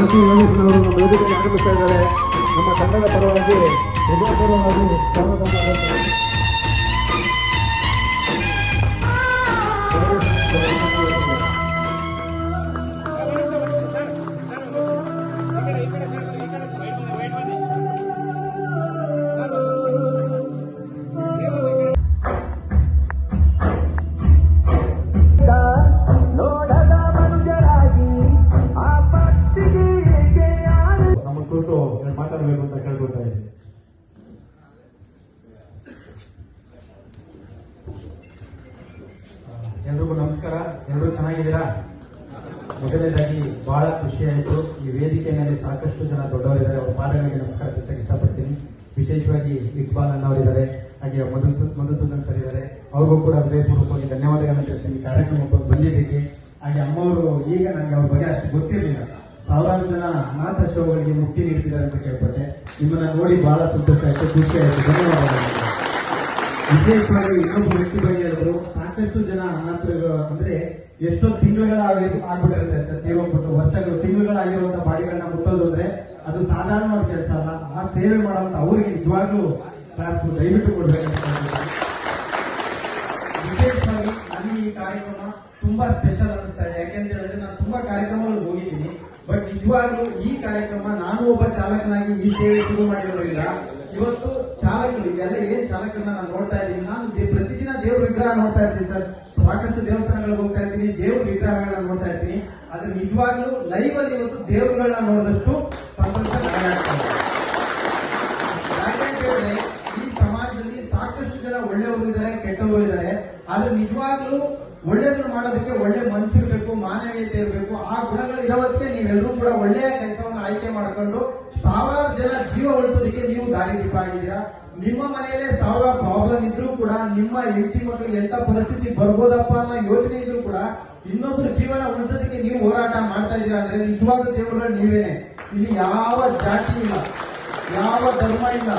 ಸತಿ ಯೋಗೇಶ್ನವರು ನಮ್ಮ ವೇದಿಕೆಗೆ ಆಗಮಿಸ್ತಾ ಇದ್ದಾರೆ. ನಮ್ಮ ತಂಡದ ಪರವಾಗಿ ಹೃದಯಪೂರ್ವಕವಾಗಿ ಸ್ವಾಗತ ಮಾಡುತ್ತಾರೆ. ಮಾತಾಡಬೇಕು ಅಂತ ಕೇಳ್ಕೊಳ್ತಾ ಇದ್ದೀನಿ. ಎಲ್ರಿಗೂ ನಮಸ್ಕಾರ. ಎಲ್ಲರೂ ಚೆನ್ನಾಗಿದ್ದೀರಾ? ಮೊದಲನೇದಾಗಿ ಬಹಳ ಖುಷಿ ಆಯಿತು. ಈ ವೇದಿಕೆಯಲ್ಲಿ ಸಾಕಷ್ಟು ಜನ ದೊಡ್ಡವರಿದ್ದಾರೆ. ಅವರ ಪಾದಗಳಿಗೆ ನಮಸ್ಕಾರ ತಿಳಿಸಕ್ಕೆ ಇಷ್ಟಪಡ್ತೀನಿ. ವಿಶೇಷವಾಗಿ ಇಕ್ಬಾಲ್ ಅನ್ನೋರಿದ್ದಾರೆ, ಹಾಗೆ ಮಧುಸೂದನ್ ಸರ್ ಇದ್ದಾರೆ. ಅವ್ರಿಗೂ ಕೂಡ ಹೃದಯಪೂರ್ವಕವಾಗಿ ಧನ್ಯವಾದಗಳನ್ನು ತಿಳಿಸ್ತೀನಿ ಕಾರ್ಯಕ್ರಮಕ್ಕೆ ಬಂದಿದ್ದಕ್ಕೆ. ಹಾಗೆ ಅಮ್ಮವರು ಈಗ ನನಗೆ ಅವ್ರ ಬಗ್ಗೆ ಅಷ್ಟು ಗೊತ್ತಿರಲಿಲ್ಲ. ಸಾವಿರಾರು ಜನ ಅನಾಥ ಶವಗಳಿಗೆ ಮುಕ್ತಿ ನೀಡ್ತಿದ್ದಾರೆ ಅಂತ ಕೇಳ್ಪಟ್ಟೆ. ನಿಮ್ಮನ್ನ ನೋಡಿ ಬಹಳ ಸಂತೋಷ ಆಯಿತು, ಖುಷಿ ಆಯಿತು. ಧನ್ಯವಾದಗಳು. ವಿಶೇಷವಾಗಿ ಇನ್ನೊಬ್ಬ ವ್ಯಕ್ತಿ ಬಗ್ಗೆ ಹೇಳಿದ್ರು, ಸಾಕಷ್ಟು ಜನ ಅನಾಥರು ಅಂದ್ರೆ ಎಷ್ಟೋ ತಿಂಗಳುಗಳ ಆಗ್ಬಿಟ್ಟಿರುತ್ತೆ ಸರ್, ತೀರೋಗ್ಬಿಟ್ಟು ವರ್ಷಗಳು ತಿಂಗಳುಗಳಾಗಿರುವಂತಹ ಬಾಡಿಗಳನ್ನ ಮುಟ್ಟೋದು ಅಂದ್ರೆ ಅದು ಸಾಧಾರಣವಾದ ಕೆಲಸ ಅಲ್ಲ. ಆ ಸೇವೆ ಮಾಡುವಂತ ಅವರಿಗೆ ನಿಜವಾಗ್ಲೂ ಕ್ಲಾಸ್ ದಯವಿಟ್ಟು ಕೊಡ್ಬೇಕು. ವಿಶೇಷವಾಗಿ ನನಗೆ ಈ ಕಾರ್ಯಕ್ರಮ ತುಂಬಾ ಸ್ಪೆಷಲ್ ಅನಿಸ್ತಾ ಇದೆ. ಯಾಕೆಂತ ಹೇಳಿದ್ರೆ ನಾನು ತುಂಬಾ ಕಾರ್ಯಕ್ರಮಗಳು ಹೋಗಿದ್ದೀನಿ, ಬಟ್ ನಿಜವಾಗ್ಲೂ ಈ ಕಾರ್ಯಕ್ರಮ ನಾನು ಒಬ್ಬ ಚಾಲಕನಾಗಿ ಈ ಸೇವೆ ಶುರು ಮಾಡಿರೋದ್ರಿಂದ ಇವತ್ತು ಚಾಲಕರು ಇದೆಲ್ಲ ಏನ್ ಚಾಲಕರನ್ನ ನಾನು ನೋಡ್ತಾ ಇದ್ದೀನಿ. ನಾನು ಪ್ರತಿದಿನ ದೇವ್ರ ವಿಗ್ರಹ ನೋಡ್ತಾ ಇರ್ತೀನಿ ಸರ್, ಸಾಕಷ್ಟು ದೇವಸ್ಥಾನಗಳಿಗೆ ಹೋಗ್ತಾ ಇರ್ತೀನಿ, ದೇವ್ರ ವಿಗ್ರಹಗಳನ್ನ ನೋಡ್ತಾ ಇರ್ತೀನಿ. ಆದ್ರೆ ನಿಜವಾಗ್ಲೂ ಲೈವ್ ಅಲ್ಲಿ ಇವತ್ತು ದೇವರುಗಳನ್ನ ನೋಡಿದಷ್ಟು ಸಂತೋಷ ಆಗ್ತದೆ. ಯಾಕೆಂತ ಹೇಳಿದ್ರೆ ಈ ಸಮಾಜದಲ್ಲಿ ಸಾಕಷ್ಟು ಜನ ಒಳ್ಳೆಯವರು ಇದ್ದಾರೆ, ಕೆಟ್ಟವರು ಇದ್ದಾರೆ. ಆದ್ರೆ ನಿಜವಾಗ್ಲೂ ಒಳ್ಳೆಯದನ್ನು ಮಾಡೋದಕ್ಕೆ ಒಳ್ಳೆ ಮನಸ್ಸಿರ್ಬೇಕು, ಮಾನವೀಯತೆ ಇರಬೇಕು. ಆ ಗುಣಗಳು ಇರೋದಕ್ಕೆ ನೀವೆಲ್ಲರೂ ಕೂಡ ಒಳ್ಳೆಯ ಕೆಲಸವನ್ನು ಆಯ್ಕೆ ಮಾಡಿಕೊಂಡು ಸಾವಿರಾರು ಜನ ಜೀವ ಉಳಿಸೋದಕ್ಕೆ ನೀವು ದಾರಿದೀಪ ಆಗಿದ್ದೀರಾ. ನಿಮ್ಮ ಮನೆಯಲ್ಲೇ ಸಾವಿರಾರು ಪ್ರಾಬ್ಲಮ್ ಇದ್ರೂ ಕೂಡ, ನಿಮ್ಮ ಹೆಂಡತಿ ಮಕ್ಕಳಿಗೆ ಎಂತ ಪರಿಸ್ಥಿತಿ ಬರ್ಬೋದಪ್ಪ ಅನ್ನೋ ಯೋಚನೆ ಇದ್ರೂ ಕೂಡ ಇನ್ನೊಬ್ಬರ ಜೀವನ ಉಳಿಸೋದಕ್ಕೆ ನೀವು ಹೋರಾಟ ಮಾಡ್ತಾ ಇದ್ದೀರಾ ಅಂದ್ರೆ ನಿಜವಾದ ದೇವರುಗಳು ನೀವೇನೆ. ಇಲ್ಲಿ ಯಾವ ಜಾತಿ ಇಲ್ಲ, ಯಾವ ಧರ್ಮ ಇಲ್ಲ.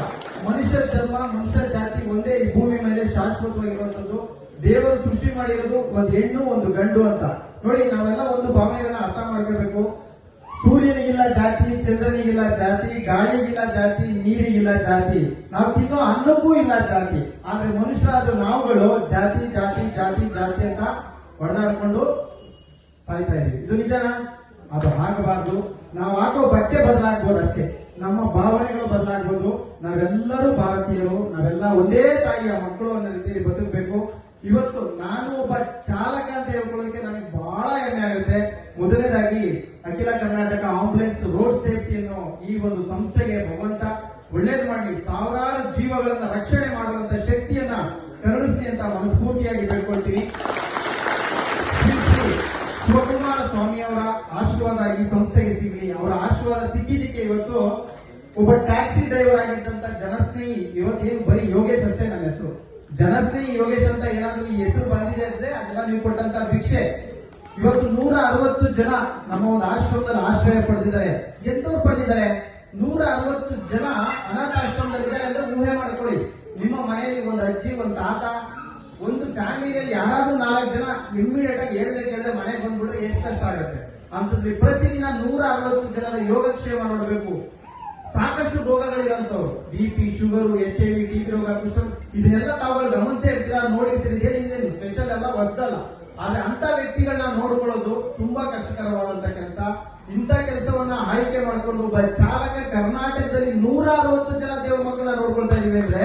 ಮನುಷ್ಯ ಧರ್ಮ, ಮನುಷ್ಯ ಜಾತಿ ಒಂದೇ ಈ ಭೂಮಿ ಮೇಲೆ ಶಾಶ್ವತವಾಗಿರುವಂತದ್ದು. ದೇವರು ಸೃಷ್ಟಿ ಮಾಡಿರೋದು ಒಂದು ಹೆಣ್ಣು ಒಂದು ಗಂಡು ಅಂತ. ನೋಡಿ, ನಾವೆಲ್ಲ ಒಂದು ಭಾವನೆಗಳನ್ನ ಅರ್ಥ ಮಾಡ್ಕೋಬೇಕು. ಸೂರ್ಯನಿಗಿಲ್ಲ ಜಾತಿ, ಚಂದ್ರನಿಗಿಲ್ಲ ಜಾತಿ, ಗಾಳಿಗಿಲ್ಲ ಜಾತಿ, ನೀರಿಗಿಲ್ಲ ಜಾತಿ, ನಾವು ತಿನ್ನೋ ಅನ್ನಕ್ಕೂ ಇಲ್ಲ ಜಾತಿ. ಆದ್ರೆ ಮನುಷ್ಯರಾದ ನಾವುಗಳು ಜಾತಿ ಜಾತಿ ಜಾತಿ ಜಾತಿ ಅಂತ ಹೊಡೆದಾಡ್ಕೊಂಡು ಸಾಯ್ತಾ ಇದೀವಿ. ಇದು ನಿಜನಾ? ಅದು ಆಗಬಾರ್ದು. ನಾವು ಹಾಕೋ ಬಟ್ಟೆ ಬದಲಾಗ್ಬೋದು ಅಷ್ಟೇ, ನಮ್ಮ ಭಾವನೆಗಳು ಬದಲಾಗ್ಬೋದು. ನಾವೆಲ್ಲರೂ ಭಾರತೀಯರು, ನಾವೆಲ್ಲ ಒಂದೇ ತಾಯಿಯ ಮಕ್ಕಳು ಅನ್ನೋ ರೀತಿಯಲ್ಲಿ ಬದುಕಬೇಕು. ಇವತ್ತು ನಾನು ಒಬ್ಬ ಚಾಲಕ ಅಂತ ಹೇಳ್ಕೊಳ್ಳೋಕೆ ನನಗೆ ಬಹಳ ಹೆಮ್ಮೆ ಆಗುತ್ತೆ. ಮೊದಲನೇದಾಗಿ ಅಖಿಲ ಕರ್ನಾಟಕ ಆಂಬುಲೆನ್ಸ್ ರೋಡ್ ಸೇಫ್ಟಿ ಅನ್ನೋ ಈ ಒಂದು ಸಂಸ್ಥೆಗೆ ಭಗವಂತ ಒಳ್ಳೇದು ಮಾಡಲಿ, ಸಾವಿರಾರು ಜೀವಗಳನ್ನ ರಕ್ಷಣೆ ಮಾಡುವಂತ ಶಕ್ತಿಯನ್ನ ಕರುಣಿಸ್ಲಿ ಅಂತ ಮನಸ್ಫೂರ್ತಿಯಾಗಿ ಬೇಡ್ಕೊಳ್ತೀನಿ. ಶಿವಕುಮಾರ ಸ್ವಾಮಿಯವರ ಆಶೀರ್ವಾದ ಈ ಸಂಸ್ಥೆಗೆ ಸಿಗಲಿ. ಅವರ ಆಶೀರ್ವಾದ ಸಿಕ್ಕಿದ್ದಕ್ಕೆ ಇವತ್ತು ಒಬ್ಬ ಟ್ಯಾಕ್ಸಿ ಡ್ರೈವರ್ ಆಗಿದ್ದಂತ ಜನಸ್ನೇಹಿ, ಇವತ್ತೇನು ಬರೀ ಯೋಗೇಶ್ ಅಷ್ಟೇ ನನ್ನ ಹೆಸರು, ಜನಸ್ನೇಹಿ ಯೋಗೇಶ್ ಅಂತ ಏನಾದ್ರೂ ಈ ಹೆಸರು ಬಂದಿದೆ ಅಂದ್ರೆ ಅದೆಲ್ಲ ನೀವು ಕೊಟ್ಟಂತ ಭಿಕ್ಷೆ. ಇವತ್ತು 160 ಜನ ನಮ್ಮ ಒಂದು ಆಶ್ರಮದಲ್ಲಿ ಆಶ್ರಯ ಪಡೆದಿದ್ದಾರೆ. ಎಂತವ್ರು ಪಡೆದಿದ್ದಾರೆ? 160 ಜನ ಅನಾಥಾಶ್ರಮದಲ್ಲಿದ್ದಾರೆ ಅಂದ್ರೆ ಊಹೆ ಮಾಡ್ಕೊಳ್ಳಿ. ನಿಮ್ಮ ಮನೆಯಲ್ಲಿ ಒಂದು ಅಜ್ಜಿ, ಒಂದು ತಾತ, ಒಂದು ಫ್ಯಾಮಿಲಿಯಲ್ಲಿ ಯಾರಾದ್ರೂ 4 ಜನ ಇಮ್ಮಿಡಿಯೇಟ್ ಆಗಿ ಕೇಳದೆ ಮನೆಗೆ ಬಂದ್ಬಿಟ್ರೆ ಎಷ್ಟು ಕಷ್ಟ ಆಗುತ್ತೆ ಅಂತಂದ್ರೆ ಪ್ರತಿದಿನ 160 ಜನರ ಯೋಗಕ್ಷೇಮ ನೋಡಬೇಕು. ಸಾಕಷ್ಟು ರೋಗಗಳಿರೋಂಥವ್ರು, BP, ಶುಗರು, HIV, TB ರೋಗ, ಕುಷ್ಠ, ಇದನ್ನೆಲ್ಲ ತಾವುಗಳು ಗಮನಿಸೇ ಇರ್ತೀರಾ, ನೋಡಿರ್ತೀರಿ. ಏನಿದೇನು ಸ್ಪೆಷಲ್ ಅಲ್ಲ, ಹೊಸದಲ್ಲ. ಆದ್ರೆ ಅಂತ ವ್ಯಕ್ತಿಗಳನ್ನ ನೋಡ್ಕೊಳ್ಳೋದು ತುಂಬಾ ಕಷ್ಟಕರವಾದಂತ ಕೆಲಸ. ಇಂಥ ಕೆಲಸವನ್ನ ಆಯ್ಕೆ ಮಾಡಿಕೊಂಡು ಒಬ್ಬ ಚಾಲಕ ಕರ್ನಾಟಕದಲ್ಲಿ 160 ಜನ ದೇವ್ರ ಮಕ್ಕಳನ್ನ ನೋಡ್ಕೊಳ್ತಾ ಇದೀವಿ ಅಂದ್ರೆ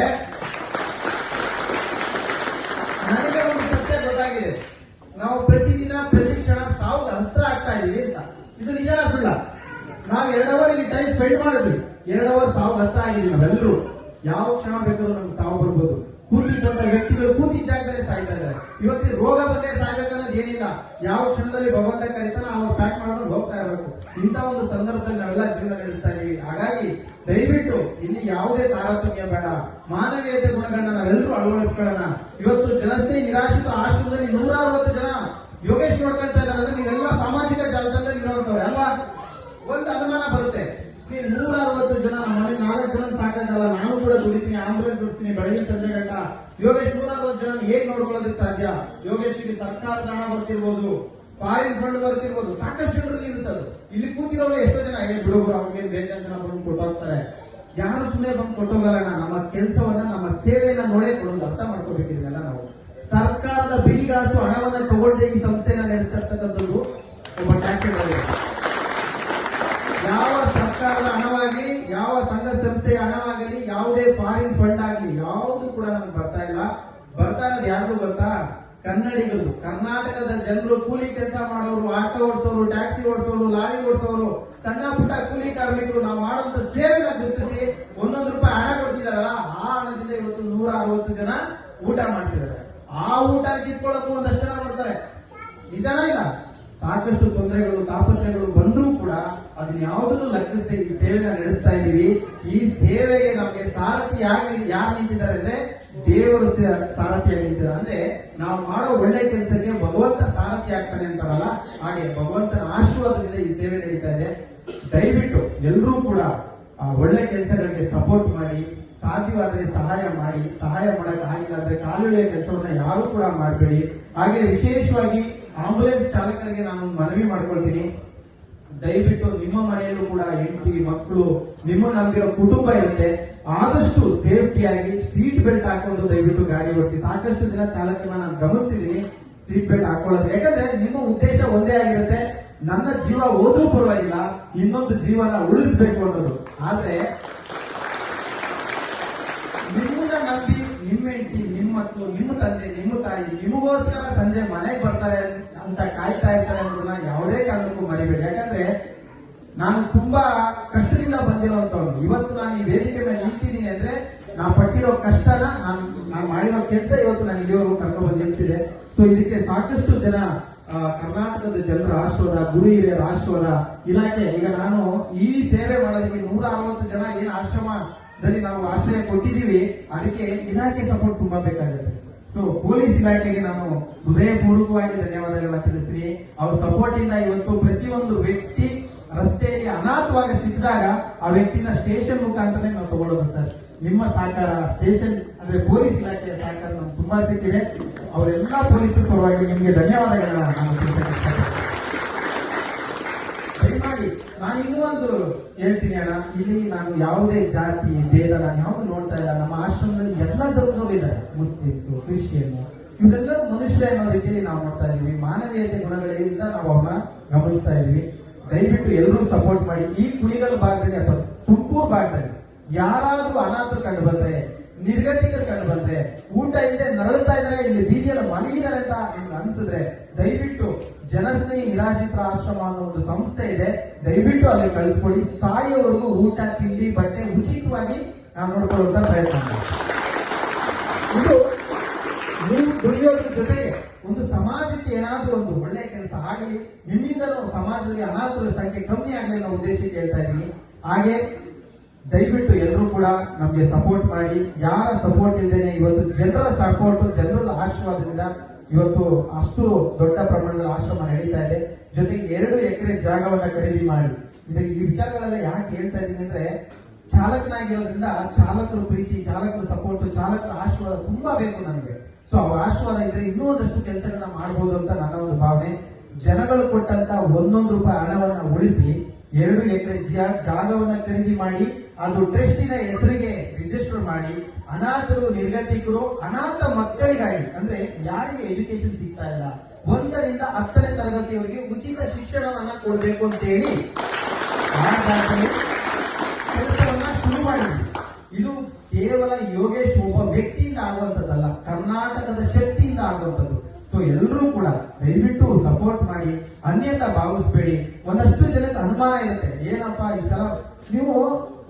ನನಗೆ ಒಂದು ಸತ್ಯ ಗೊತ್ತಾಗಿದೆ. ನಾವು ಪ್ರತಿದಿನ ಪ್ರತಿಕ್ಷಣ ಸಾವು ಹತ್ರ ಆಗ್ತಾ ಇದೀವಿ ಅಂತ. ಇದು ನಿಜನ ಸುಳ್ಳ? ನಾವು 2 ಅವರ್ ಇಲ್ಲಿ ಟೈಮ್ ಸ್ಪೆಂಡ್ ಮಾಡಿದ್ವಿ, 2 ಅವರ್ ಸಾವು ಹತ್ರ ಆಗಿದ್ವಿ. ನಾವೆಲ್ಲರೂ ಯಾವ ಕ್ಷಣ ಬೇಕಾದ್ರೂ ನಮ್ಗೆ ಸಾವು ಬರ್ಬೋದು. ಕೂತಿದ್ದಂತ ವ್ಯಕ್ತಿಗಳು ಕೂತಿದ್ದ ಜಾಗದಲ್ಲಿ ಸಾಯ್ತಾ ಇದ್ದಾರೆ. ಇವತ್ತು ರೋಗ ಬಂದೇ ಸಾಯ್ಬೇಕನ್ನೋದು ಏನಿಲ್ಲ. ಯಾವ ಕ್ಷಣದಲ್ಲಿ ಭಗವಂತ ಕರೀತಾನ ಅವ್ರು ಪ್ಯಾಕ್ ಮಾಡ್ಕೊಂಡು ಹೋಗ್ತಾ ಇರಬೇಕು. ಇಂಥ ಒಂದು ಸಂದರ್ಭದಲ್ಲಿ ನಾವೆಲ್ಲ ಜೀವನ ನಡೆಸ್ತಾ ಇದೀವಿ. ಹಾಗಾಗಿ ದಯವಿಟ್ಟು ಇಲ್ಲಿ ಯಾವುದೇ ತಾರತಮ್ಯ ಬೇಡ, ಮಾನವೀಯತೆ ಗುಣಗಳನ್ನ ನಾವೆಲ್ಲರೂ ಅಳವಡಿಸ್ಕೊಳ್ಳೋಣ. ಇವತ್ತು ಜನಸ್ನೇಹಿ ನಿರಾಶ್ರಿತ ಆಶ್ರಮದಲ್ಲಿ 160 ಜನ ಯೋಗೇಶ್ ನೋಡ್ಕೊಳ್ತಾ ಇದ್ದಾರೆ ಅಂದ್ರೆ ನೀವೆಲ್ಲ ಸಾಮಾಜಿಕ ಜಾಲತಾಣದಲ್ಲಿ ಇರೋಂಥವ್ರೆ ಅಲ್ವಾ? ಒಂದು ಅನುಮಾನ ಬರುತ್ತೆ, ನೀವು 160 ಜನ, ನಮ್ಮ ಮನೆ 4 ಜನ ಸಾಕಾಗಲ್ಲ, ನಾನು ಕೂಡ ದುಡಿತೀನಿ, ಆಂಬುಲೆನ್ಸ್ ದುಡಿತೀನಿ, ಬೆಳಗಿನ ಸಂಜೆ ಗಂಟ. ಯೋಗೇಶ್ 160 ಜನ ಹೇಗ್ ನೋಡ್ಕೊಳ್ಳೋದಕ್ಕೆ ಸಾಧ್ಯ? ಯೋಗೇಶ್ಗೆ ಸರ್ಕಾರದ ಹಣ ಬರ್ತಿರ್ಬೋದು, ಫಾರಿನ್ ಫಂಡ್ ಬರ್ತಿರ್ಬೋದು, ಸಾಕಷ್ಟು ಜನರಲ್ಲಿ ಇರುತ್ತದೆ. ಇಲ್ಲಿ ಕೂತಿರೋರು ಎಷ್ಟೋ ಜನ ಬಿಡುಗರು ಅವ್ರಿಗೆ ಬೇಕಂತ ಬಂದು ಕೊಟ್ಟೋಗ್ತಾರೆ. ಯಾರು ಸುಮ್ಮನೆ ಬಂದು ಕೊಟ್ಟೋಗಲ್ಲ. ನಮ್ಮ ಕೆಲಸವನ್ನ, ನಮ್ಮ ಸೇವೆಯನ್ನ ನೋಡೇ ಕೊಡೋದು, ಅರ್ಥ ಮಾಡ್ಕೋಬೇಕಿದೆಲ್ಲ. ನಾವು ಸರ್ಕಾರದ ಬಿಡಿಗಾಸು ಹಣವನ್ನ ತಗೊಳ್ಳದೆ ಈ ಸಂಸ್ಥೆನ ನಡೆಸಿರ್ತಕ್ಕಂಥದ್ದು ಒಬ್ಬ ಟ್ಯಾಕ್ಸ್. ಯಾವ ಸರ್ಕಾರದ ಹಣವಾಗಿ, ಯಾವ ಸಂಘ ಸಂಸ್ಥೆಯ ಹಣವಾಗಲಿ, ಯಾವುದೇ ಫಾರಿನ್ ಫಂಡ್ ಆಗಲಿ ಯಾವುದು ಕೂಡ ನಮ್ಗೆ ಬರ್ತಾ ಇಲ್ಲ. ಬರ್ತಾ ಇರೋದು ಯಾರಿಗೂ ಗೊತ್ತಾ? ಕನ್ನಡಿಗರು, ಕರ್ನಾಟಕದ ಜನರು, ಕೂಲಿ ಕೆಲಸ ಮಾಡೋರು, ಆಟೋ ಓಡಿಸೋರು, ಟ್ಯಾಕ್ಸಿ ಓಡಿಸೋರು, ಲಾರಿ ಓಡಿಸೋರು, ಸಣ್ಣ ಪುಟ್ಟ ಕೂಲಿ ಕಾರ್ಮಿಕರು ನಾವು ಮಾಡುವಂತ ಸೇವೆನ ಗುರುತಿಸಿ ಒಂದೊಂದು ರೂಪಾಯಿ ಹಣ ಕೊಡ್ತಿದಾರಲ್ಲ, ಆ ಹಣದಿಂದ ಇವತ್ತು 160 ಜನ ಊಟ ಮಾಡ್ತಿದ್ದಾರೆ. ಆ ಊಟ ಕಿತ್ಕೊಳ್ಳೋಕ್ಕೂ ಒಂದಷ್ಟು ಜನ ಮಾಡ್ತಾರೆ. ನಿಜಾನ ಇಲ್ಲ? ಸಾಕಷ್ಟು ತೊಂದರೆಗಳು, ತಾಪತ್ರಯಗಳು ಬಂದರೂ ಕೂಡ ಅದನ್ನ ಯಾವುದನ್ನು ಲೆಕ್ಕಿಸದೆ ಈ ಸೇವೆನ ನಡೆಸ್ತಾ ಇದ್ದೀವಿ. ಈ ಸೇವೆಗೆ ನಮಗೆ ಸಾರಥಿ ಯಾರು ನಿಂತಿದ್ದಾರೆ ಅಂದ್ರೆ ದೇವರು ಸಾರಥಿಯಾಗಿ ನಿಂತಿದ್ದಾರೆ. ಅಂದ್ರೆ ನಾವು ಮಾಡೋ ಒಳ್ಳೆ ಕೆಲಸಕ್ಕೆ ಭಗವಂತ ಸಾರಥಿ ಆಗ್ತಾನೆ ಅಂತಾರಲ್ಲ, ಹಾಗೆ ಭಗವಂತನ ಆಶೀರ್ವಾದದಿಂದ ಈ ಸೇವೆ ನಡೀತಾ ಇದೆ. ದಯವಿಟ್ಟು ಎಲ್ಲರೂ ಕೂಡ ಒಳ್ಳೆ ಕೆಲಸಗಳಿಗೆ ಸಪೋರ್ಟ್ ಮಾಡಿ, ಸಾಧ್ಯವಾದರೆ ಸಹಾಯ ಮಾಡಿ. ಸಹಾಯ ಮಾಡಕ್ ಆಗಿಲ್ಲ ಅಂದ್ರೆ ಕಾಲುವೆ ಕೆಲಸವನ್ನ ಯಾರು ಕೂಡ ಮಾಡಬೇಡಿ. ಹಾಗೆ ವಿಶೇಷವಾಗಿ ಆಂಬುಲೆನ್ಸ್ ಚಾಲಕರಿಗೆ ನಾನು ಮನವಿ ಮಾಡ್ಕೊಳ್ತೀನಿ, ದಯವಿಟ್ಟು ನಿಮ್ಮ ಮನೆಯಲ್ಲೂ ಕೂಡ ಹೆಂಡತಿ, ಮಕ್ಕಳು, ನಿಮ್ಮ ನಂಬಿರೋ ಕುಟುಂಬ ಇರುತ್ತೆ, ಆದಷ್ಟು ಸೇಫ್ಟಿಯಾಗಿ ಸೀಟ್ ಬೆಲ್ಟ್ ಹಾಕೊಂಡು ದಯವಿಟ್ಟು ಗಾಡಿ ಓಡಿಸಿ. ಸಾಕಷ್ಟು ಜನ ಚಾಲಕರನ್ನ ನಾನು ಗಮನಿಸಿದ್ದೀನಿ ಸೀಟ್ ಬೆಲ್ಟ್ ಹಾಕೊಳ್ಳೋದು. ಯಾಕಂದ್ರೆ ನಿಮ್ಮ ಉದ್ದೇಶ ಒಂದೇ ಆಗಿರುತ್ತೆ, ನನ್ನ ಜೀವ ಹೋದ್ರೂ ಪರವಾಗಿಲ್ಲ, ಇನ್ನೊಂದು ಜೀವನ ಉಳಿಸ್ಬೇಕು ಅನ್ನೋದು. ಆದ್ರೆ ನಿಮ್ಮನ್ನ ನಂಬಿ ನಿಮ್ಮ ಹೆಂಡತಿ, ನಿಮ್ಮ ಮಕ್ಕಳು, ನಿಮ್ಮ ತಂದೆ, ನಿಮ್ಮ ತಾಯಿ ನಿಮಗೋಸ್ಕರ ಸಂಜೆ ಮನೆಗೆ ಬರ್ತಾರೆ ಅಂತ ಕಾಯ್ತಾ ಇರ್ತಾರೆ ಅನ್ನೋದನ್ನ ಯಾವುದೇ ಕಾರಣಕ್ಕೂ ಮರಿಬೇಡಿ. ಯಾಕಂದ್ರೆ ನಾನು ತುಂಬಾ ಕಷ್ಟದಿಂದ ಬಂದಿರೋಂಥವ್ರು. ಇವತ್ತು ನಾನು ಈ ವೇದಿಕೆ ಮೇಲೆ ನಿಂತಿದ್ದೀನಿ ಅಂದ್ರೆ ನಾನು ಪಟ್ಟಿರೋ ಕಷ್ಟನ, ನಾನು ಮಾಡಿರೋ ಕೆಲಸ ಇವತ್ತು ನಾನು ಇಲ್ಲಿವರೆಗೂ ಕರ್ಕೊಂಡು ಬಂದು ನಿಲ್ಸಿದೆ. ಸೊ ಇದಕ್ಕೆ ಸಾಕಷ್ಟು ಜನ, ಕರ್ನಾಟಕದ ಜನರ ಆಶೀರ್ವಾದ, ಗುರು ಹಿರಿಯರ ಆಶೀರ್ವಾದ, ಇಲಾಖೆ, ಈಗ ನಾನು ಈ ಸೇವೆ ಮಾಡೋದಕ್ಕೆ 160 ಜನ ಏನು ಆಶ್ರಮದಲ್ಲಿ ನಾವು ಆಶ್ರಯ ಕೊಟ್ಟಿದ್ದೀವಿ, ಅದಕ್ಕೆ ಇಲಾಖೆ ಸಪೋರ್ಟ್ ತುಂಬಾ ಬೇಕಾಗುತ್ತೆ. ಸೊ ಪೊಲೀಸ್ ಇಲಾಖೆಗೆ ನಾನು ಹೃದಯಪೂರ್ವಕವಾಗಿ ಧನ್ಯವಾದಗಳನ್ನ ತಿಳಿಸ್ತೀನಿ. ಅವ್ರ ಸಪೋರ್ಟ್ ಇಂದ ಇವತ್ತು ಪ್ರತಿಯೊಂದು ವ್ಯಕ್ತಿ ರಸ್ತೆಯಲ್ಲಿ ಅನಾಥವಾಗಿ ಸಿಕ್ಕಿದಾಗ ಆ ವ್ಯಕ್ತಿನ ಸ್ಟೇಷನ್ ಮುಖಾಂತರ ನಾವು ತಗೊಳ್ಳೋದು ಸರ್. ನಿಮ್ಮ ಸಹಕಾರ, ಸ್ಟೇಷನ್ ಅಂದ್ರೆ ಪೊಲೀಸ್ ಇಲಾಖೆಯ ಸಹಕಾರ ನಮ್ಗೆ ತುಂಬಾ ಸಿಕ್ಕಿದೆ. ಅವರೆಲ್ಲ ಪೊಲೀಸರ ಪರವಾಗಿ ನಿಮಗೆ ಧನ್ಯವಾದಗಳನ್ನ ನಾನು ತಿಳಿಸಕ್ಕೆ ದಯಮಾಡಿ. ನಾನು ಇನ್ನೂ ಒಂದು ಹೇಳ್ತೀನಿ ಅಣ್ಣ, ಇಲ್ಲಿ ನಾನು ಯಾವುದೇ ಜಾತಿ ಭೇದ ನಾನು ಯಾವುದು ನೋಡ್ತಾ ಇಲ್ಲ. ನಮ್ಮ ಆಶ್ರಮದಲ್ಲಿ ಎಲ್ಲ ಧರ್ಮದವರು ಇದ್ದಾರೆ, ಮುಸ್ಲಿಮ್ಸು, ಕ್ರಿಶ್ಚಿಯನ್, ಇವರೆಲ್ಲರೂ ಮನುಷ್ಯರೇ ಅನ್ನೋ ರೀತಿಯಲ್ಲಿ ನಾವು ನೋಡ್ತಾ ಇದೀವಿ. ಮಾನವೀಯತೆ ಗುಣಗಳಿಂದ ನಾವು ಅವ್ರನ್ನ ಗಮನಿಸ್ತಾ ಇದೀವಿ. ದಯವಿಟ್ಟು ಎಲ್ಲರೂ ಸಪೋರ್ಟ್ ಮಾಡಿ. ಈ ಕುಣಿಗಲ್ ಭಾಗದಲ್ಲಿ ಅಥವಾ ತುಮಕೂರು ಭಾಗದಲ್ಲಿ ಯಾರಾದ್ರೂ ಅನಾಥರು ಕಂಡು ಬಂದ್ರೆ, ನಿರ್ಗತಿಕರು ಕಂಡು ಬಂದ್ರೆ, ಊಟ ಇಲ್ಲದೆ ನರಳುತ್ತಾ ಇದ್ರೆ, ಇಲ್ಲಿ ಬೀದಿಯಲ್ಲಿ ಮಲಗಿದ್ದಾರೆ ಅಂತ ನಿಮ್ಗೆ ಅನ್ಸಿದ್ರೆ ದಯವಿಟ್ಟು ಜನಸ್ನೇಹಿ ನಿರಾಶ್ರಿತರ ಆಶ್ರಮ ಅನ್ನೋ ಒಂದು ಸಂಸ್ಥೆ ಇದೆ, ದಯವಿಟ್ಟು ಅಲ್ಲಿ ಕಳಿಸ್ಕೊಡಿ. ಸಾಯೋವರೆಗೂ ಊಟ, ತಿಂಡಿ, ಬಟ್ಟೆ ಉಚಿತವಾಗಿ ನಾವು ನೋಡ್ಕೊಳ್ಳುವಂತ ಪ್ರಯತ್ನ ಮಾಡಿ. ಇದು ನೀವು ದುಡಿಯೋದ್ರ ಜೊತೆಗೆ ಒಂದು ಸಮಾಜಕ್ಕೆ ಏನಾದ್ರೂ ಒಂದು ಒಳ್ಳೆ ಕೆಲಸ ಆಗಲಿ, ನಿಮ್ಮಿಂದಲೂ ಸಮಾಜದಲ್ಲಿ ಅನಾಥರ ಸಂಖ್ಯೆ ಕಮ್ಮಿ ಆಗಲಿ ಅನ್ನೋ ಉದ್ದೇಶಕ್ಕೆ ಹೇಳ್ತಾ ಇದ್ದೀನಿ. ಹಾಗೆ ದಯವಿಟ್ಟು ಎಲ್ಲರೂ ಕೂಡ ನಮಗೆ ಸಪೋರ್ಟ್ ಮಾಡಿ. ಯಾರ ಸಪೋರ್ಟ್ ಇಲ್ಲದೇನೆ ಇವತ್ತು ಜನರ ಸಪೋರ್ಟ್, ಜನರ ಆಶೀರ್ವಾದದಿಂದ ಇವತ್ತು ಅಷ್ಟು ದೊಡ್ಡ ಪ್ರಮಾಣದ ಆಶ್ರಮ ನಡೀತಾ ಇದೆ. ಜೊತೆಗೆ 2 ಎಕರೆ ಜಾಗವನ್ನ ಖರೀದಿ ಮಾಡಿ. ಈ ವಿಚಾರಗಳೆಲ್ಲ ಯಾಕೆ ಹೇಳ್ತಾ ಇದ್ದೀನಿ ಅಂದ್ರೆ, ಚಾಲಕನಾಗಿರೋದ್ರಿಂದ ಚಾಲಕರು ಪ್ರೀತಿ, ಚಾಲಕರ ಸಪೋರ್ಟ್, ಚಾಲಕರ ಆಶೀರ್ವಾದ ತುಂಬಾ ಬೇಕು ನನಗೆ. ಸೊ ಅವ್ರ ಆಶೀರ್ವಾದ ಇದ್ರೆ ಇನ್ನೂ ಒಂದಷ್ಟು ಕೆಲಸಗಳನ್ನ ಮಾಡಬಹುದು ಅಂತ ನನ್ನ ಒಂದು ಭಾವನೆ. ಜನಗಳು ಕೊಟ್ಟಂತ 1 ರೂಪಾಯಿ ಹಣವನ್ನ ಉಳಿಸಿ 2 ಎಕರೆ ಜಾಗವನ್ನ ಖರೀದಿ ಮಾಡಿ ಅದು ಟ್ರಸ್ಟಿನ ಹೆಸರಿಗೆ ರಿಜಿಸ್ಟರ್ ಮಾಡಿ, ಅನಾಥರು, ನಿರ್ಗತಿಕರು, ಅನಾಥ ಮಕ್ಕಳಿಗಾಗಿ, ಅಂದ್ರೆ ಯಾರಿಗೆ ಎಜುಕೇಶನ್ ಸಿಗ್ತಾ ಇಲ್ಲ, 1ರಿಂದ 10ನೇ ತರಗತಿಯವರಿಗೆ ಉಚಿತ ಶಿಕ್ಷಣವನ್ನ ಕೊಡಬೇಕು ಅಂತ ಹೇಳಿ ಕೆಲಸವನ್ನ ಶುರು ಮಾಡಿದ್ವಿ. ಇದು ಕೇವಲ ಯೋಗೇಶ್ ಒಬ್ಬ ವ್ಯಕ್ತಿಯಿಂದ ಆಗುವಂತದ್ದಲ್ಲ, ಕರ್ನಾಟಕದ ಶಕ್ತಿಯಿಂದ ಆಗುವಂಥದ್ದು. ಸೊ ಎಲ್ಲರೂ ಕೂಡ ದಯವಿಟ್ಟು ಸಪೋರ್ಟ್ ಮಾಡಿ, ಅನ್ಯತಾ ಭಾವಿಸ್ಬೇಡಿ. ಒಂದಷ್ಟು ಜನಕ್ಕೆ ಅನುಮಾನ ಇರುತ್ತೆ, ಏನಪ್ಪಾ ಇಷ್ಟೆಲ್ಲ ನೀವು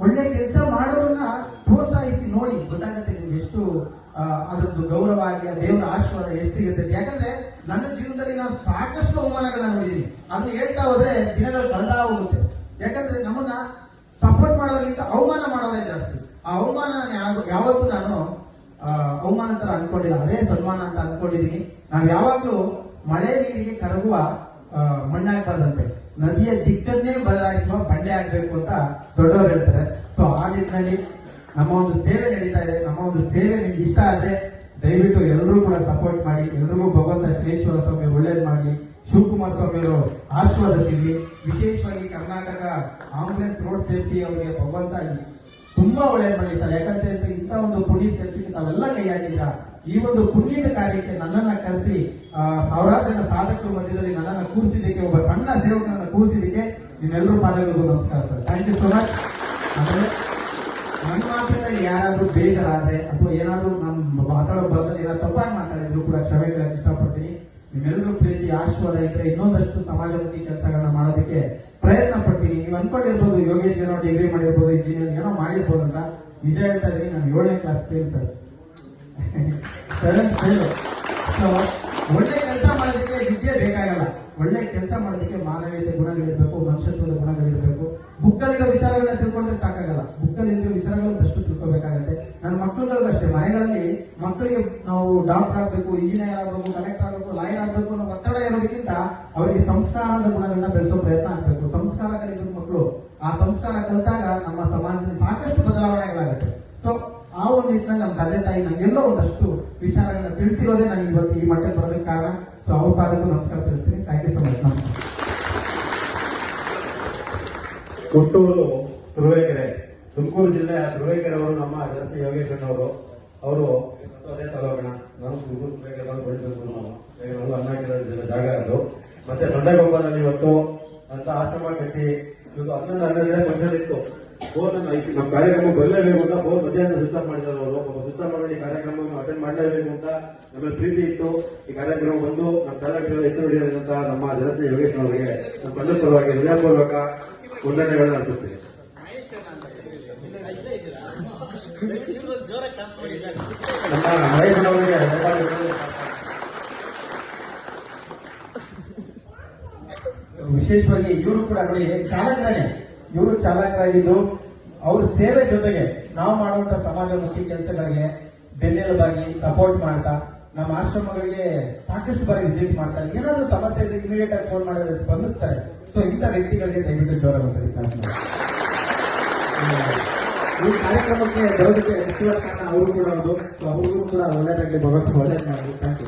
ಒಳ್ಳೆ ಕೆಲಸ ಮಾಡೋರನ್ನ ಪ್ರೋತ್ಸಾಹಿಸಿ ನೋಡಿ, ಗೊತ್ತಾಗುತ್ತೆ ನಿಮ್ಗೆ ಎಷ್ಟು ಅದರದ್ದು ಗೌರವ ಆಗಿ ದೇವರ ಆಶೀರ್ವಾದ ಎಷ್ಟು ಸಿಗುತ್ತೆ. ಯಾಕಂದ್ರೆ ನನ್ನ ಜೀವನದಲ್ಲಿ ನಾನು ಸಾಕಷ್ಟು ಅವಮಾನಗಳನ್ನ ನೋಡಿದ್ದೀನಿ. ಅದನ್ನ ಹೇಳ್ತಾ ಹೋದ್ರೆ ದಿನಗಳು ಕಳೆದಾ ಹೋಗುತ್ತೆ. ಯಾಕಂದ್ರೆ ನಮ್ಮನ್ನ ಸಪೋರ್ಟ್ ಮಾಡೋದ್ರಿಂದ ಅವಮಾನ ಮಾಡೋದೇ ಜಾಸ್ತಿ. ಆ ಅವಮಾನ ಯಾವತ್ತೂ ನಾನು ಅವಮಾನ ತರ ಅನ್ಕೊಂಡಿಲ್ಲ, ಅದೇ ಸನ್ಮಾನ ಅಂತ ಅನ್ಕೊಂಡಿದೀನಿ. ನಾವ್ ಯಾವಾಗ್ಲೂ ಮಳೆ ನೀರಿಗೆ ಕರಗುವ ಮಣ್ಣಾಗ್ಬಾರ್ದಂತೆ, ನದಿಯ ದಿಕ್ಕನ್ನೇ ಬದಲಾಯಿಸುವ ಬಂಡೆ ಆಗ್ಬೇಕು ಅಂತ ದೊಡ್ಡವರು ಹೇಳ್ತಾರೆ. ಸೊ ಆ ನಿಟ್ಟಿನಲ್ಲಿ ನಮ್ಮ ಒಂದು ಸೇವೆ ನಡೀತಾ ಇದೆ. ನಮ್ಮ ಒಂದು ಸೇವೆ ನಿಮ್ಗೆ ಇಷ್ಟ ಆದ್ರೆ ದಯವಿಟ್ಟು ಎಲ್ಲರೂ ಕೂಡ ಸಪೋರ್ಟ್ ಮಾಡಿ. ಎಲ್ರಿಗೂ ಭಗವಂತ ಶ್ರೇಷ್ಠ ಸ್ವಾಮಿ ಒಳ್ಳೇದು ಮಾಡಿ, ಶಿವಕುಮಾರ್ ಸ್ವಾಮಿ ಅವರು ಆಶೀರ್ವಾದಿಸಿದ್ವಿ. ವಿಶೇಷವಾಗಿ ಕರ್ನಾಟಕ ಆಂಬುಲೆನ್ಸ್ ರೋಡ್ ಸೇಫ್ಟಿ ಅವರಿಗೆ ಭಗವಂತ ತುಂಬಾ ಒಳ್ಳೆಯದು ಮಾಡಿ ಸರ್. ಯಾಕಂತ ಇಂಥ ಒಂದು ಪುಣ್ಯ ಕೆಲಸಕ್ಕೆ ತಾವೆಲ್ಲ ಕೈ ಹಾಕಿದ್ರ. ಈ ಒಂದು ಪುಣ್ಯದ ಕಾರ್ಯಕ್ಕೆ ನನ್ನನ್ನ ಕರೆಸಿ ಸಾವಿರಾರು ಜನ ಸಾಧಕರ ಮಧ್ಯದಲ್ಲಿ ನನ್ನನ್ನು ಕೂರಿಸಿದ್ದಕ್ಕೆ, ಒಬ್ಬ ಸಣ್ಣ ಸೇವಕನನ್ನ ಕೂರಿಸಿದ್ದಕ್ಕೆ ನಿಮ್ಮೆಲ್ಲರೂ ಪಾದಗಳಿಗೂ ನಮಸ್ಕಾರ sir. Thank you so much. ಆಮೇಲೆ ನನ್ನ ಮಾತಿನಲ್ಲಿ ಯಾರಾದ್ರೂ ಬೇಜಾರಾದ್ರೆ ಅಥವಾ ಏನಾದ್ರೂ ನಮ್ಮ ಮಾತಾಡೋ ಬದಲು ಏನಾದ್ರು ತಪ್ಪಾಗಿ ಮಾತಾಡಿದ್ರು ಕೂಡ ಕ್ಷಮೆ ಕೇಳಕ್ಕೆ ಇಷ್ಟಪಡ್ತೀನಿ. ನಿಮ್ಮೆಲ್ಲರೂ ಪ್ರೀತಿ ಆಶೀರ್ವಾದ ಇದ್ರೆ ಇನ್ನೊಂದಷ್ಟು ಸಮಾಜಮುಖಿ ಕೆಲಸಗಳನ್ನ ಮಾಡೋದಕ್ಕೆ ಪ್ರಯತ್ನ ಪಡ್ತೀನಿ. ನೀವು ಅನ್ಕೊಂಡಿರ್ಬೋದು ಯೋಗೇಶ್ ಏನೋ ಡಿಗ್ರಿ ಮಾಡಿರ್ಬೋದು, ಇಂಜಿನಿಯರ್ ಏನೋ ಮಾಡಿರ್ಬೋದು ಅಂತ. ನಿಜ ಹೇಳ್ತಾ ಇದೀನಿ, ನಾನು 7ನೇ ಕ್ಲಾಸ್ ಫೇಲ್ ಸರ್. ಒಳ್ಳೆ ಕೆಲಸ ಮಾಡೋದಕ್ಕೆ ವಿದ್ಯೆ ಬೇಕಾಗಲ್ಲ. ಒಳ್ಳೆ ಕೆಲಸ ಮಾಡೋದಕ್ಕೆ ಮಾನವೀಯತೆ ಗುಣಗಳಿರ್ಬೇಕು, ಮನುಷ್ಯತ್ವದ ಗುಣಗಳಿರ್ಬೇಕು. ಬುಕ್ಕಲ್ಲಿರೋ ವಿಚಾರಗಳನ್ನ ತಿಳ್ಕೊಂಡ್ರೆ ಸಾಕಾಗಲ್ಲ. ಬುಕ್ಕಲ್ಲಿರೋ ವಿಚಾರಗಳನ್ನ ಅಷ್ಟು ತಿಳ್ಕೋಬೇಕಾಗತ್ತೆ. ನನ್ನ ಮಕ್ಕಳುಗಳಿಗೂ ಅಷ್ಟೇ, ಮನೆಗಳಲ್ಲಿ ಮಕ್ಕಳಿಗೆ ನಾವು ಡಾಕ್ಟರ್ ಆಗ್ಬೇಕು, ಇಂಜಿನಿಯರ್ ಆಗಬೇಕು, ಕಲೆಕ್ಟರ್ ಆಗಬೇಕು, ಲಾಯರ್ ಆಗಬೇಕು ಅನ್ನೋ ಒತ್ತಡ ಇರೋದಕ್ಕಿಂತ ಅವರಿಗೆ ಸಂಸ್ಕಾರದ ಗುಣಗಳನ್ನ ಬೆಳೆಸೋ ಪ್ರಯತ್ನ ಆಗ್ಬೇಕು. ಸಂಸ್ಕಾರ ಕಲಿತ ಮಕ್ಕಳು ಆ ಸಂಸ್ಕಾರ ಕಲಿತಾಗ ನಮ್ಮ ಸಮಾಜದಲ್ಲಿ ಸಾಕಷ್ಟು ಬದಲಾವಣೆಗಳಾಗುತ್ತೆ. ಸೊ ಆ ಒಂದು ನಿಟ್ಟಿನಲ್ಲಿ ನಮ್ಮ ತಂದೆ ತಾಯಿ ನಂಗೆಲ್ಲೋ ಒಂದಷ್ಟು ವಿಚಾರಗಳನ್ನ ತಿಳಿಸಿರೋದೇ ನನಗೆ ಇವತ್ತು ಈ ಮಟ್ಟಕ್ಕೆ ಬರೋದಕ್ಕೆ ಕಾರಣ. ಸೊ ಅವ್ರ ಪಾದಕ್ಕೂ ನಮಸ್ಕಾರ ತಿಳಿಸ್ತೀನಿ. Thank you so much. ನಮಸ್ಕಾರ. ಹುಟ್ಟೂರು ತುರುವೇಕೆರೆ, ತುಮಕೂರು ಜಿಲ್ಲೆ ತುರುವೇಕೆರೆ ಅವರು ನಮ್ಮ ಜಾಸ್ತಿ ಯೋಗೇಶ್ವರ ಅವರು ಅದೇ ತಗೋಣ. ನಾನು ತುಮಕೂರು ತುರುವೇಕೆರೆ ಬೆಳೆಸಬೇಕು, ಅನ್ನ ಜಾಗ ಅದು. ಮತ್ತೆ ದೊಡ್ಡಗೊಬ್ಬರಲ್ಲಿ ಇವತ್ತು ಅಂತ ಆಶ್ರಮ ಕಟ್ಟಿ ಇವತ್ತು 11 ಫಂಕ್ಷನ್ ಇತ್ತು. ನಮ್ಮ ಕಾರ್ಯಕ್ರಮ ಬರಲೇಬೇಕು ಅಂತ ಬಹು ಮಧ್ಯಾಹ್ನ ಸಿಸ್ಟಮ್ ಮಾಡಿದ್ದಾರೆ ಅವರು. ಸಿಸ್ಟಮ್ ಮಾಡಿ ಈ ಕಾರ್ಯಕ್ರಮವನ್ನು ಅಟೆಂಡ್ ಮಾಡಲೇಬೇಕು ಅಂತ ನಮ್ಮಲ್ಲಿ ಪ್ರೀತಿ ಇತ್ತು. ಈ ಕಾರ್ಯಕ್ರಮ ಬಂದು ನಮ್ಮ ಕಲಾವಿದರ ಎತ್ತು ಹಿಡಿಯೋದಂತ ನಮ್ಮ ಜನತೆ ಯೋಗೇಶ್ ಅವರಿಗೆ ನಮ್ಮ ತಂದೆ ಪರವಾಗಿ ಹೃದಯಪೂರ್ವಕ ವಂದನೆಗಳನ್ನು ಅರ್ಪಿಸ್ತೀನಿ. ನಮ್ಮ ಮಹೇಶನವರಿಗೆ ವಿಶೇಷವಾಗಿ ಇವರು ಕೂಡ ನೋಡಿ ಚಾಲಕರಾಗಿ, ಇವರು ಚಾಲಕರಾಗಿದ್ದು ಅವ್ರ ಸೇವೆ ಜೊತೆಗೆ ನಾವು ಮಾಡುವಂತ ಸಮಾಜಮುಖಿ ಕೆಲಸಗಳಿಗೆ ಬೆನ್ನೆಲುಬಾಗಿ ಸಪೋರ್ಟ್ ಮಾಡ್ತಾ ನಮ್ಮ ಆಶ್ರಮಗಳಿಗೆ ಸಾಕಷ್ಟು ಬಾರಿ ವಿಸಿಟ್ ಮಾಡ್ತಾರೆ. ಏನಾದರೂ ಸಮಸ್ಯೆ ಇದ್ರೆ ಇಮಿಡಿಯೇಟ್ ಆಗಿ ಫೋನ್ ಮಾಡಿದ್ರೆ ಸ್ಪಂದಿಸ್ತಾರೆ. ಸೊ ಇಂಥ ವ್ಯಕ್ತಿಗಳಿಗೆ ದಯವಿಟ್ಟು ಜೋರ ಈ ಕಾರ್ಯಕ್ರಮಕ್ಕೆ ಬರೋದಕ್ಕೆ ಮುಖ್ಯವಾದ ಕಾರಣ ಅವರು ಕೂಡ ಹೌದು. ಸೊ ಅವ್ರಿಗೂ ಕೂಡ ಒಳ್ಳೆಯದಾಗಲಿ, ಭಗವಂತ ಒಳ್ಳೆಯದು ಮಾಡಿ. Thank you.